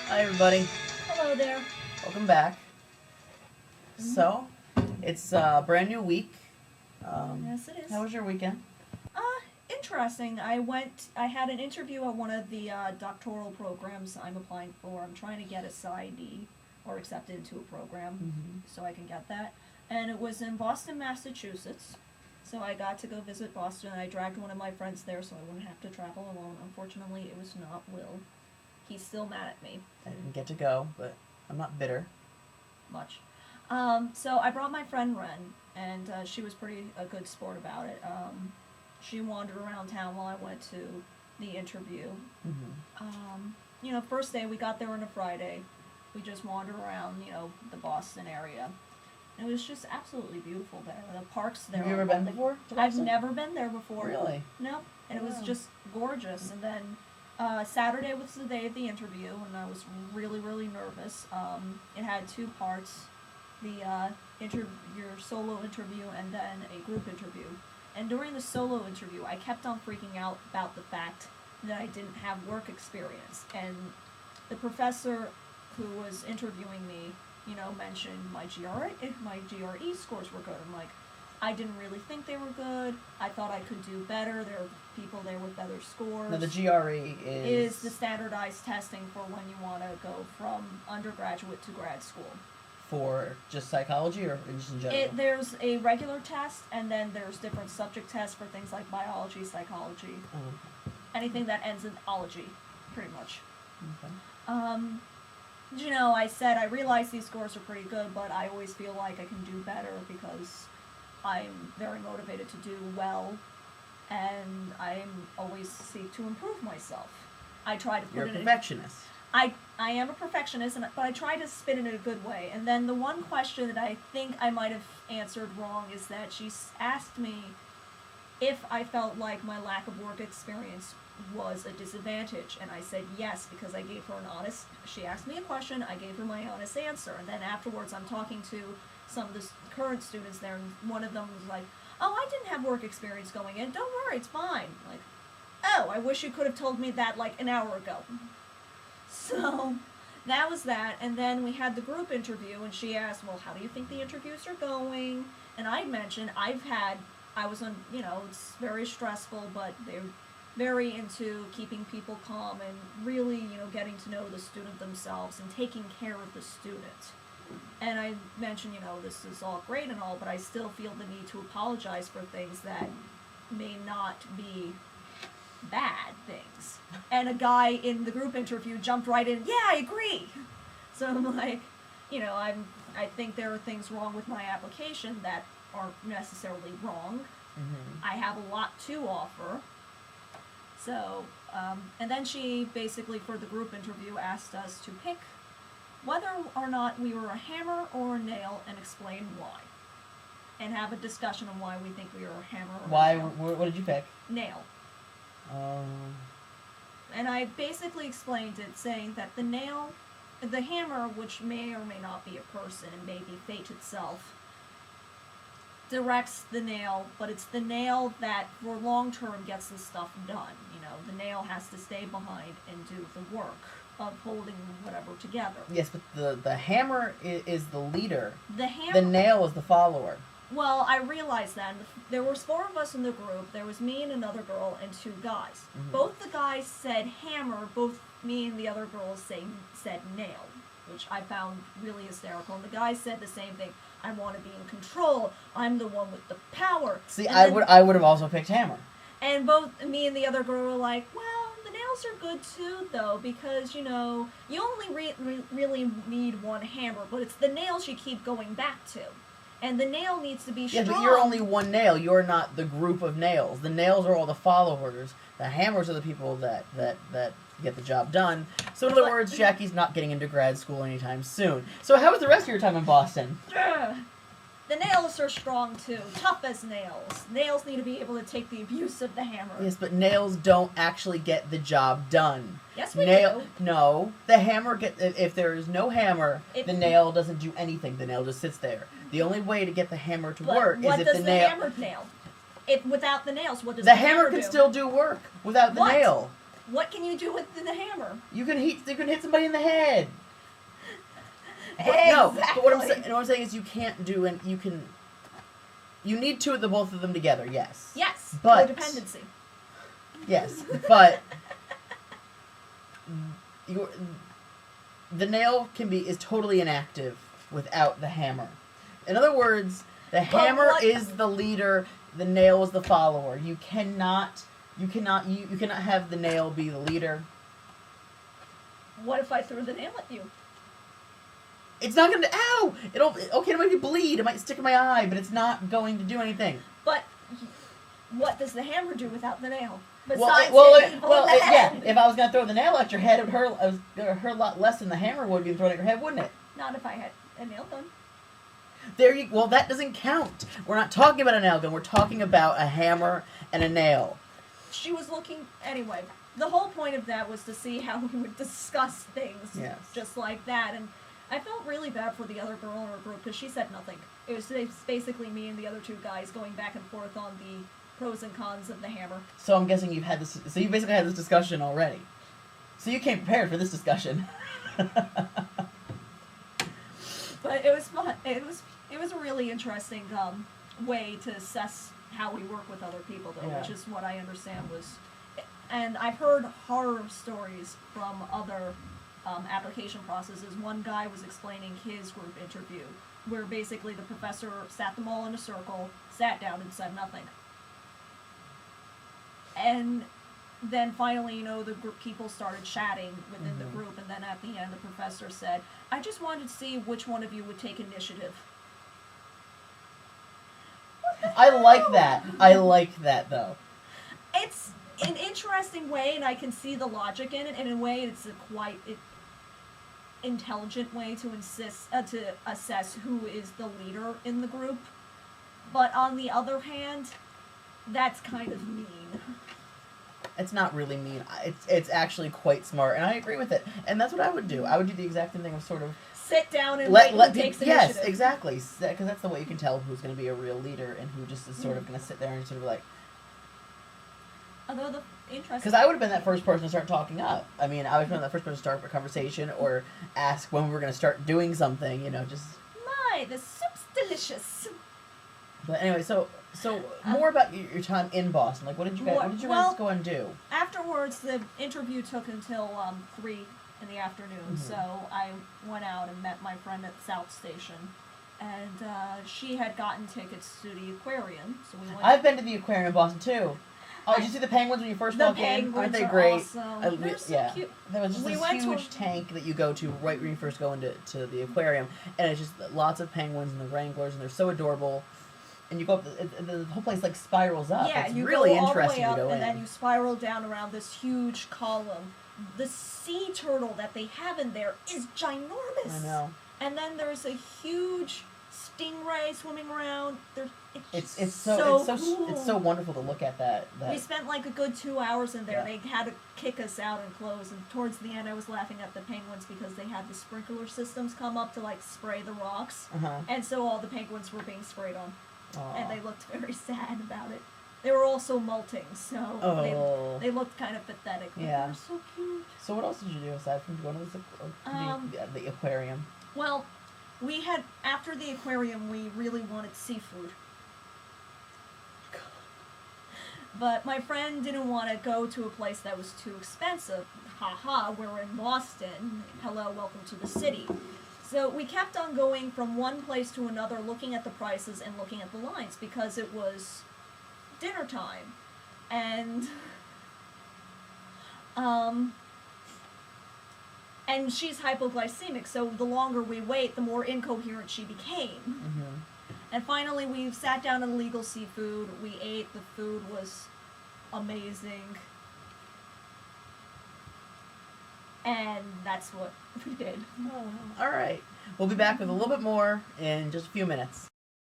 Hi, everybody. Hello there. Welcome back. So, it's a brand new week. Yes, it is. How was your weekend? Interesting. I had an interview at one of the doctoral programs I'm applying for. I'm trying to get a PsyD or accepted into a program so I can get that. And it was in Boston, Massachusetts. So I got to go visit Boston. I dragged one of my friends there so I wouldn't have to travel alone. Unfortunately, it was not Will. He's still mad at me. I didn't get to go, but I'm not bitter. Much. So I brought my friend Ren, and she was a good sport about it. She wandered around town while I went to the interview. First day we got there on a Friday. We just wandered around, the Boston area. It was just absolutely beautiful there. The parks there. Have you ever been before? I've never been there before. Really? No. And it was just gorgeous. And then Saturday was the day of the interview, and I was really, really nervous. It had two parts: your solo interview and then a group interview. And during the solo interview, I kept on freaking out about the fact that I didn't have work experience. And the professor who was interviewing me, mentioned my GRE scores were good. I'm like, I didn't really think they were good. I thought I could do better. There are people there with better scores. No, the GRE is the standardized testing for when you want to go from undergraduate to grad school. For just psychology or just in general? There's a regular test, and then there's different subject tests for things like biology, psychology, anything that ends in ology, pretty much. Okay. I said I realize these scores are pretty good, but I always feel like I can do better because I'm very motivated to do well, and I'm always seek to improve myself. I try to put You're a it perfectionist. I am a perfectionist, but I try to spin it in a good way. And then the one question that I think I might have answered wrong is that she asked me if I felt like my lack of work experience was a disadvantage. And I said yes, because I gave her she asked me a question, I gave her my honest answer. And then afterwards I'm talking to some of the current students there, and one of them was like, oh, I didn't have work experience going in. Don't worry, it's fine. Like, oh, I wish you could have told me that like an hour ago. So that was that, and then we had the group interview, and she asked, well, how do you think the interviews are going? And I mentioned it's very stressful, but they're very into keeping people calm and really, getting to know the student themselves and taking care of the student. And I mentioned, this is all great and all, but I still feel the need to apologize for things that may not be bad things. And a guy in the group interview jumped right in, yeah, I agree. So I'm like, I think there are things wrong with my application that aren't necessarily wrong. I have a lot to offer. So, and then she basically, for the group interview, asked us to pick whether or not we were a hammer or a nail and explain why. And have a discussion on why we think we are a hammer or a nail. What did you pick? Nail. And I basically explained it, saying that the hammer, which may or may not be a person and may be fate itself, directs the nail, but it's the nail that for long term gets the stuff done. The nail has to stay behind and do the work of holding whatever together. Yes, but the hammer is the leader. The hammer. The nail is the follower. Well, I realized that there was 4 of us in the group. There was me and another girl and 2 guys. Both the guys said hammer. Both me and the other girl said nail, which I found really hysterical. And the guys said the same thing. I want to be in control. I'm the one with the power. See, I would have also picked hammer. And both me and the other girl were like, well, the nails are good too, though, because, you only really need one hammer, but it's the nails you keep going back to. And the nail needs to be strong. Yeah, but you're only one nail. You're not the group of nails. The nails are all the followers. The hammers are the people that get the job done. So in other words, Jackie's not getting into grad school anytime soon. So how was the rest of your time in Boston? The nails are strong too. Tough as nails. Nails need to be able to take the abuse of the hammer. Yes, but nails don't actually get the job done. Yes, we do. No, the hammer if there is no hammer, the nail doesn't do anything. The nail just sits there. The only way to get the hammer to work is if the nail... What does the hammer nail? Without the nails, what does the hammer hammer can still do work without the nail. What can you do with the hammer? You can hit somebody in the head. But, no, but what I'm saying is you can't do, and you need two of the both of them together. Yes. Yes. But codependency. yes, but the nail is totally inactive without the hammer. In other words, the hammer is the leader, the nail is the follower. You cannot have the nail be the leader. What if I threw the nail at you? It's not going to, ow! It might bleed, it might stick in my eye, but it's not going to do anything. But what does the hammer do without the nail? Yeah, if I was going to throw the nail at your head, it would hurt a lot less than the hammer would be thrown at your head, wouldn't it? Not if I had a nail gun. Well, that doesn't count. We're not talking about a nail gun, we're talking about a hammer and a nail. She was looking, anyway, the whole point of that was to see how we would discuss things just like that, and I felt really bad for the other girl in our group because she said nothing. It was basically me and the other two guys going back and forth on the pros and cons of the hammer. So I'm guessing you've had this. So you basically had this discussion already. So you came prepared for this discussion. But it was fun. It was a really interesting way to assess how we work with other people, though, which is what I understand was. And I've heard horror stories from other application processes. One guy was explaining his group interview, where basically the professor sat them all in a circle, sat down, and said nothing. And then finally, the group people started chatting within the group, and then at the end, the professor said, "I just wanted to see which one of you would take initiative." I like that. I like that, though. It's an interesting way, and I can see the logic in it, and in a way, it's a quite intelligent way to assess who is the leader in the group. But on the other hand, that's kind of mean. It's not really mean. It's actually quite smart, and I agree with it. And that's what I would do. I would do the exact same thing of sort of sit down and wait who takes initiative. Yes, exactly. Because that's the way you can tell who's going to be a real leader and who just is sort of going to sit there and sort of like. Although the interesting. Because I would have been that first person to start talking up. I mean, I would have been that first person to start a conversation or ask when we were going to start doing something. Just. My, the soup's delicious. But anyway, so more about your time in Boston. Like, what did you guys go and do? Afterwards, the interview took until 3 in the afternoon. So I went out and met my friend at South Station, and she had gotten tickets to the aquarium. So we went. I've been to the aquarium in Boston too. Oh, did you see the penguins when you first walked in? Aren't they great? Awesome. They're so cute. There was just this huge tank that you go to right when you first go into the aquarium, and it's just lots of penguins and the wranglers, and they're so adorable. And you go up, the whole place like spirals up. Yeah, it's you really go all the interesting way up, to go and in. then you spiral down around this huge column. The sea turtle that they have in there is ginormous. I know. And then there's a huge stingray swimming around. It's so cool. It's so wonderful to look at that. We spent like a good 2 hours in there. Yeah. They had to kick us out and close. And towards the end, I was laughing at the penguins because they had the sprinkler systems come up to like spray the rocks, and so all the penguins were being sprayed on. Aww. And they looked very sad about it. They were also molting, so they looked kind of pathetic. But they were so cute. So what else did you do aside from going to the aquarium? Well, after the aquarium, we really wanted seafood. But my friend didn't want to go to a place that was too expensive. Haha, we're in Boston. Hello, welcome to the city. So we kept on going from one place to another, looking at the prices and looking at the lines, because it was dinner time. And she's hypoglycemic, so the longer we wait, the more incoherent she became. And finally, we sat down and legal seafood. We ate. The food was amazing. And that's what we did. All right. We'll be back with a little bit more in just a few minutes.